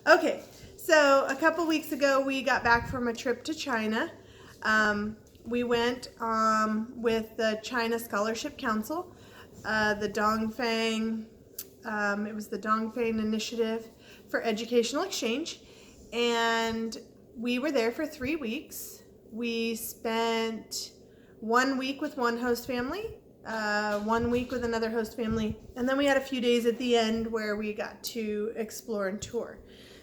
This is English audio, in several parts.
Okay, so a couple weeks ago we got back from a trip to China. We went with the China Scholarship Council, the Dongfang. It was the Dongfang Initiative for Educational Exchange, and we were there for 3 weeks. We spent 1 week with one host family, 1 week with another host family, and then we had a few days at the end where we got to explore and tour.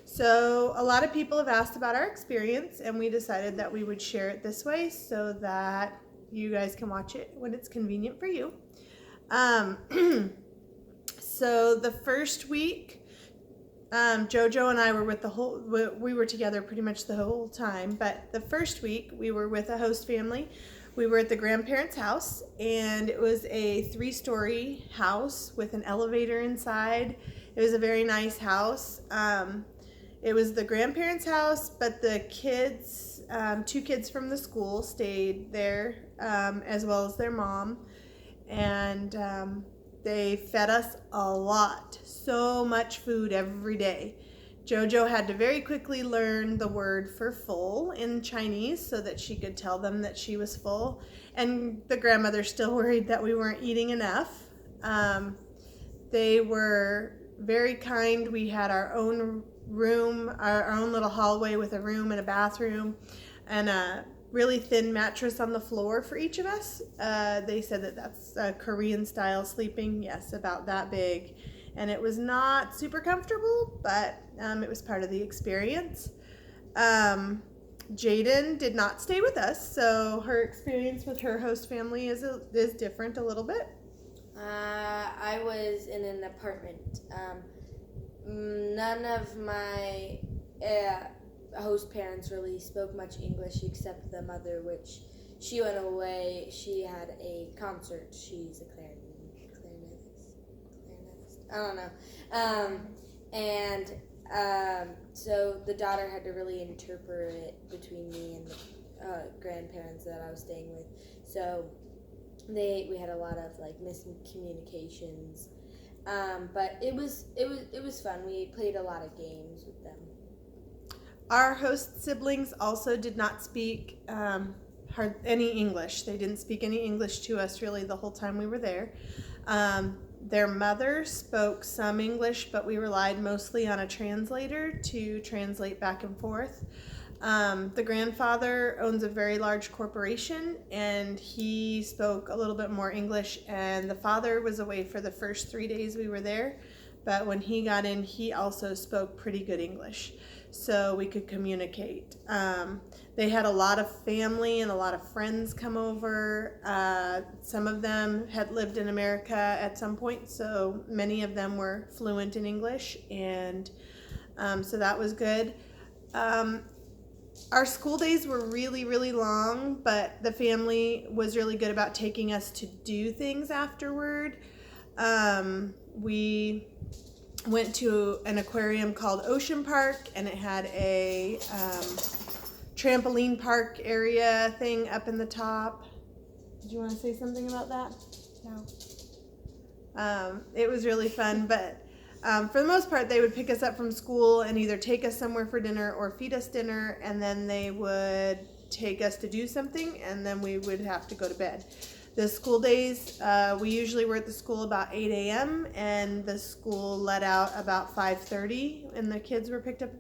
So a lot of people have asked about our experience, and we decided that we would share it this way so that you guys can watch it when it's convenient for you. Um, so the first week, Jojo and I were with we were together pretty much the whole time, but the first week we were with a host family. We were at the grandparents' house, and it was a 3-story house with an elevator inside. It was a very nice house. It was the grandparents' house, but the kids, 2 kids from the school stayed there, as well as their mom. And they fed us a lot, so much food every day. Jojo had to very quickly learn the word for full in Chinese so that she could tell them that she was full. And the grandmother still worried that we weren't eating enough. They were very kind. We had our own room, our own little hallway with a room and a bathroom, and a really thin mattress on the floor for each of us. They said that that's Korean style sleeping. Yes, about that big. And it was not super comfortable, but it was part of the experience. Jaden did not stay with us, so her experience with her host family is different a little bit. I was in an apartment. None of my host parents really spoke much English except the mother, which she went away. She had a concert. She's a clarinetist. I don't know. So the daughter had to really interpret it between me and the grandparents that I was staying with. So we had a lot of like miscommunications. But it was fun. We played a lot of games with them. Our host siblings also did not speak any English. They didn't speak any English to us really the whole time we were there. Their mother spoke some English, but we relied mostly on a translator to translate back and forth. The grandfather owns a very large corporation, and he spoke a little bit more English, and the father was away for the first 3 days we were there, but when he got in, he also spoke pretty good English, so we could communicate. They had a lot of family and a lot of friends come over. Some of them had lived in America at some point, so many of them were fluent in English, and so that was good. Our school days were really, really long, but the family was really good about taking us to do things afterward. We went to an aquarium called Ocean Park, and it had a trampoline park area thing up in the top. Did you want to say something about that? No. It was really fun, but for the most part, they would pick us up from school and either take us somewhere for dinner or feed us dinner, and then they would take us to do something, and then we would have to go to bed. The school days, we usually were at the school about 8 a.m., and the school let out about 5:30, and the kids were picked up.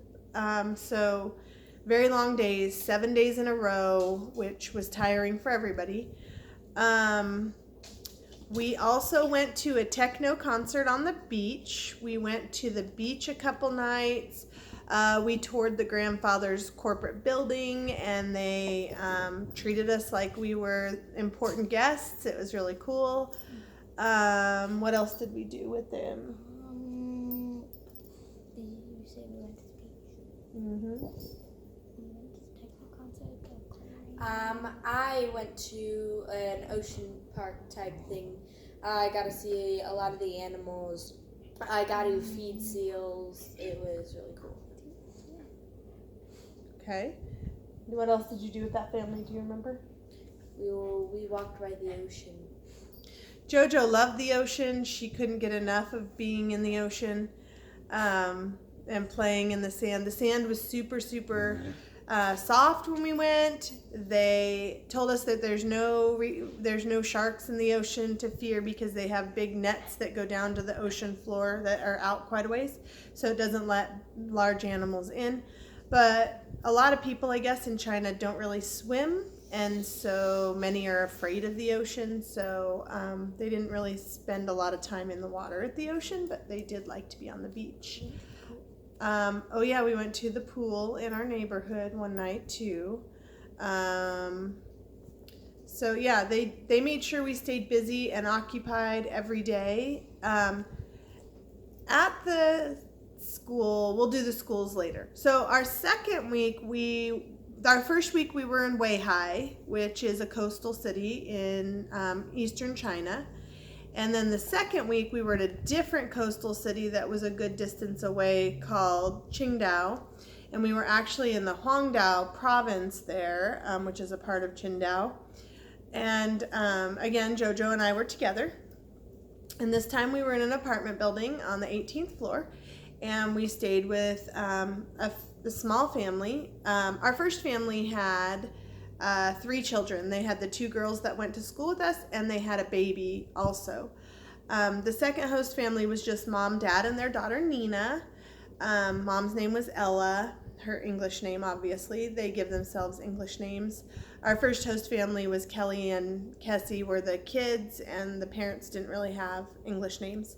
So very long days, 7 days in a row, which was tiring for everybody. We also went to a techno concert on the beach. We went to the beach a couple nights. We toured the grandfather's corporate building, and they treated us like we were important guests. It was really cool. What else did we do with them? You said we went to the beach. Mm-hmm. We went to the techno concert. I went to an ocean park type thing. I got to see a lot of the animals. I got to feed seals. It was really cool. Okay. What else did you do with that family? Do you remember? We walked by the ocean. Jojo loved the ocean. She couldn't get enough of being in the ocean. and playing in the sand. The sand was super, super soft when we went. They told us that there's no sharks in the ocean to fear because they have big nets that go down to the ocean floor that are out quite a ways, so it doesn't let large animals in. But a lot of people, I guess, in China don't really swim, and so many are afraid of the ocean, so they didn't really spend a lot of time in the water at the ocean, but they did like to be on the beach. Oh yeah, we went to the pool in our neighborhood one night too. So yeah, they made sure we stayed busy and occupied every day. At the school, we'll do the schools later. So our second week, our first week we were in Weihai, which is a coastal city in eastern China. And then the second week we were at a different coastal city that was a good distance away called Qingdao. And we were actually in the Huangdao province there, which is a part of Qingdao. And again, Jojo and I were together. And this time we were in an apartment building on the 18th floor. And we stayed with a small family. Our first family had 3 children. They had the 2 girls that went to school with us, and they had a baby also. The second host family was just mom, dad, and their daughter Nina. Mom's name was Ella, her English name, obviously. They give themselves English names. Our first host family was Kelly and Kessie were the kids, and the parents didn't really have English names.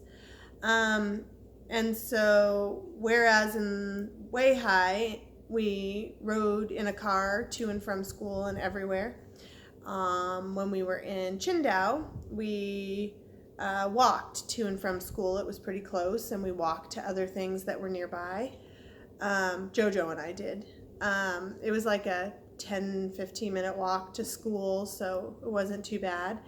And so, whereas in Weihai, we rode in a car to and from school and everywhere. When we were in Qingdao, we walked to and from school. It was pretty close, and we walked to other things that were nearby. Jojo and I did. It was like a 10-15 minute walk to school, so it wasn't too bad.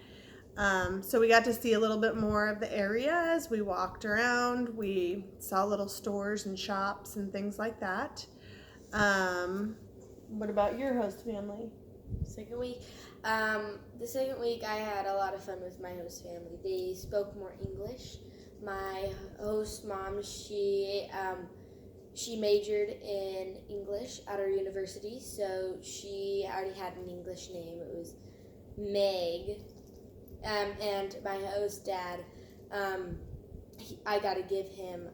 So we got to see a little bit more of the area as we walked around. We saw little stores and shops and things like that. What about your host family? Second week. The second week I had a lot of fun with my host family. They spoke more English. My host mom, she majored in English at our university, so she already had an English name. It was Meg. And my host dad, I got to give him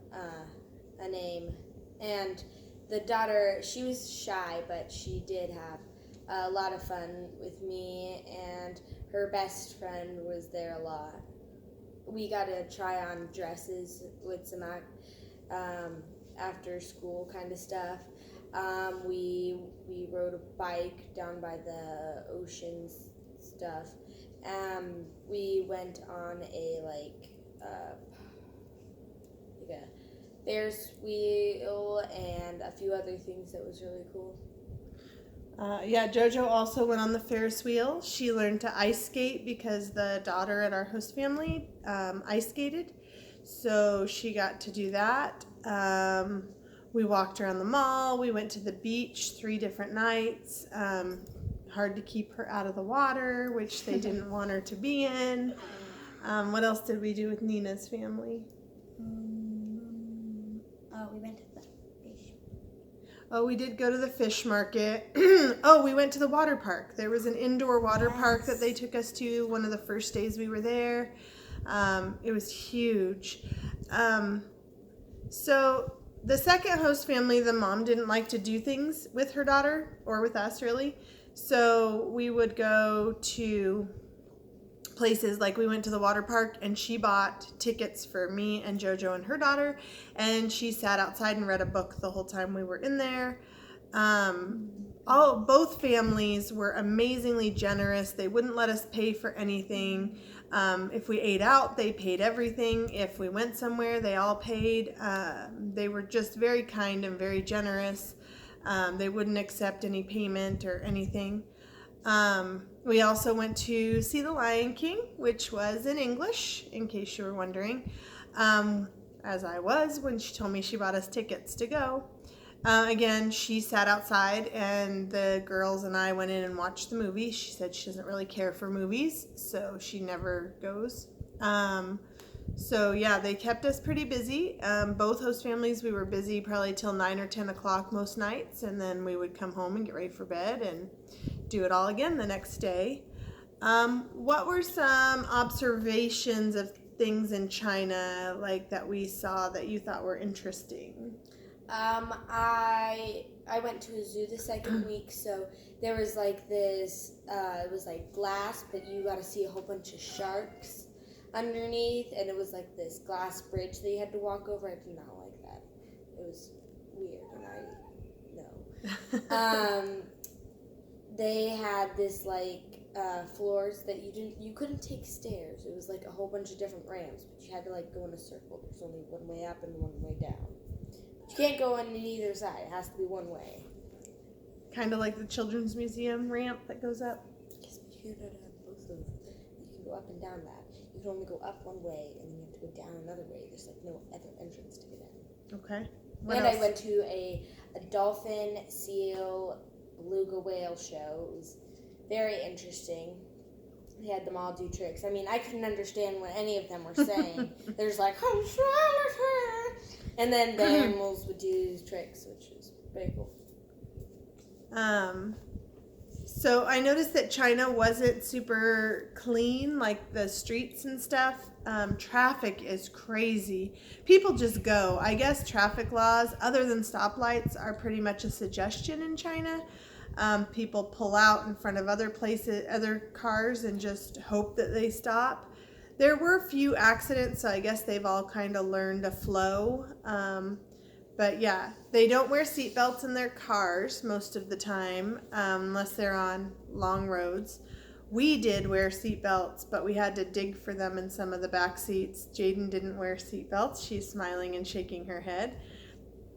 a name. And the daughter, she was shy, but she did have a lot of fun with me, and her best friend was there a lot. We got to try on dresses with some after school kind of stuff. We rode a bike down by the ocean stuff. We went on a Ferris wheel and a few other things that was really cool. Yeah, Jojo also went on the Ferris wheel. She learned to ice skate because the daughter at our host family ice skated. So she got to do that. We walked around the mall. We went to the beach 3 different nights. Hard to keep her out of the water, which they didn't want her to be in. What else did we do with Nina's family? We went to the fish. Oh, we did go to the fish market. Oh, we went to the water park. There was an indoor water park that they took us to one of the first days we were there. It was huge. So the second host family, the mom didn't like to do things with her daughter or with us really. So we would go to places like we went to the water park, and she bought tickets for me and Jojo and her daughter, and she sat outside and read a book the whole time we were in there. Both families were amazingly generous. They wouldn't let us pay for anything. If we ate out, they paid everything. If we went somewhere, they all paid. They were just very kind and very generous. They wouldn't accept any payment or anything. We also went to see The Lion King, which was in English, in case you were wondering, as I was when she told me she bought us tickets to go. Again, she sat outside, and the girls and I went in and watched the movie. She said she doesn't really care for movies, so she never goes. So yeah, they kept us pretty busy. Both host families, we were busy probably till 9 or 10 o'clock most nights, and then we would come home and get ready for bed and do it all again the next day. What were some observations of things in China like that we saw that you thought were interesting? I went to a zoo the second week, so there was like this. It was like glass, but you got to see a whole bunch of sharks underneath, and it was like this glass bridge that you had to walk over. I did not like that. It was weird, and no. They had this like floors that you couldn't take stairs. It was like a whole bunch of different ramps, but you had to like go in a circle. There's only one way up and one way down. You can't go on either side. It has to be one way. Kind of like the Children's Museum ramp that goes up. Yes, but you cannot have both of them. You can go up and down that. You can only go up one way, and then you have to go down another way. There's like no other entrance to get in. Okay. What And else? I went to a dolphin, seal, beluga whale show. It was very interesting. They had them all do tricks. I mean, I couldn't understand what any of them were saying. They're just like, and then the animals would do tricks, which was pretty cool. So I noticed that China wasn't super clean, like the streets and stuff. Traffic is crazy. People just go. I guess traffic laws, other than stoplights, are pretty much a suggestion in China. People pull out in front of other cars, and just hope that they stop. There were a few accidents, so I guess they've all kind of learned to flow. But yeah, they don't wear seatbelts in their cars most of the time, unless they're on long roads. We did wear seatbelts, but we had to dig for them in some of the back seats. Jaden didn't wear seatbelts. She's smiling and shaking her head.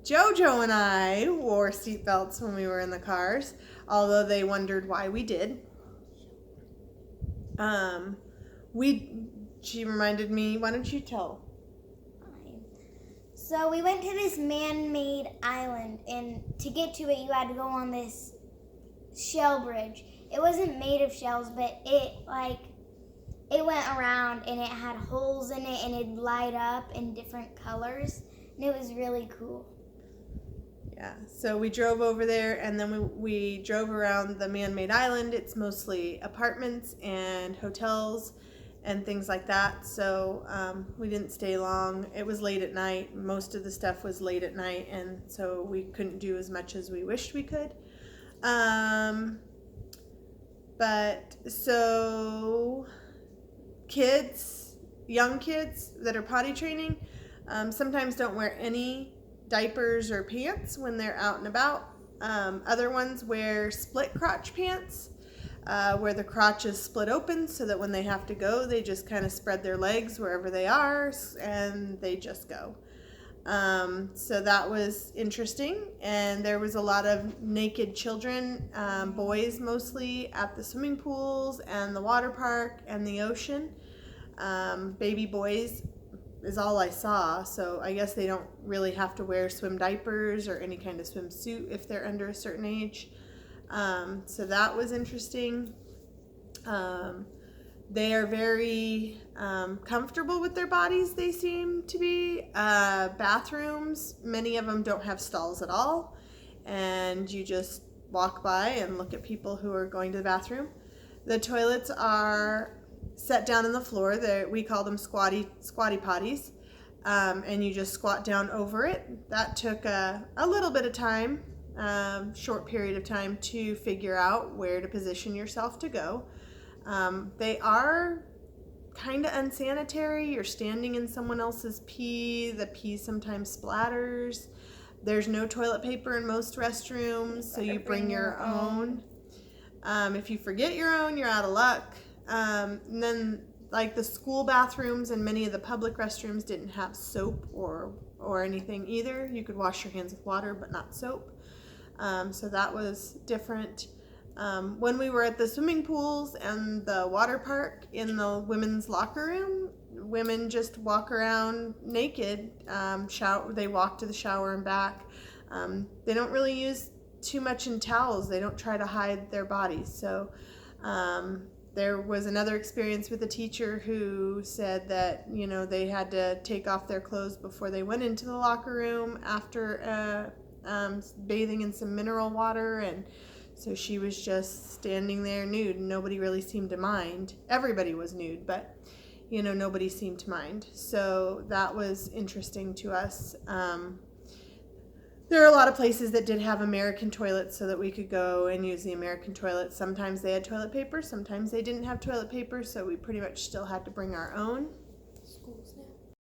Jojo and I wore seatbelts when we were in the cars, although they wondered why we did. She reminded me, why don't you tell? So we went to this man-made island, and to get to it, you had to go on this shell bridge. It wasn't made of shells, but it went around, and it had holes in it, and it'd light up in different colors, and it was really cool. Yeah, so we drove over there, and then we drove around the man-made island. It's mostly apartments and hotels and things like that, so we didn't stay long. It was late at night. Most of the stuff was late at night, and so we couldn't do as much as we wished we could. But so young kids that are potty training, sometimes don't wear any diapers or pants when they're out and about. Other ones wear split crotch pants, where the crotch is split open so that when they have to go, they just kind of spread their legs wherever they are and they just go. So that was interesting, and there was a lot of naked children, boys mostly, at the swimming pools and the water park and the ocean. Baby boys is all I saw, so I guess they don't really have to wear swim diapers or any kind of swimsuit if they're under a certain age. So that was interesting. They are very comfortable with their bodies, they seem to be. Bathrooms, many of them don't have stalls at all, and you just walk by and look at people who are going to the bathroom. The toilets are set down on the floor. We call them squatty potties, and you just squat down over it. That took a little bit of time, short period of time, to figure out where to position yourself to go. They are kind of unsanitary. You're standing in someone else's pee. The pee sometimes splatters. There's no toilet paper in most restrooms, so you bring your own. If you forget your own, you're out of luck. And then, like, the school bathrooms and many of the public restrooms didn't have soap or anything either. You could wash your hands with water, but not soap. So that was different. When we were at the swimming pools and the water park, in the women's locker room, women just walk around naked. They walk to the shower and back. They don't really use too much in towels. They don't try to hide their bodies. So There was another experience with a teacher who said that, you know, they had to take off their clothes before they went into the locker room after bathing in some mineral water, and so she was just standing there nude, and nobody really seemed to mind. Everybody was nude, but, you know, nobody seemed to mind. So that was interesting to us. There are a lot of places that did have American toilets so that we could go and use the American toilets. Sometimes they had toilet paper, sometimes they didn't have toilet paper, so we pretty much still had to bring our own.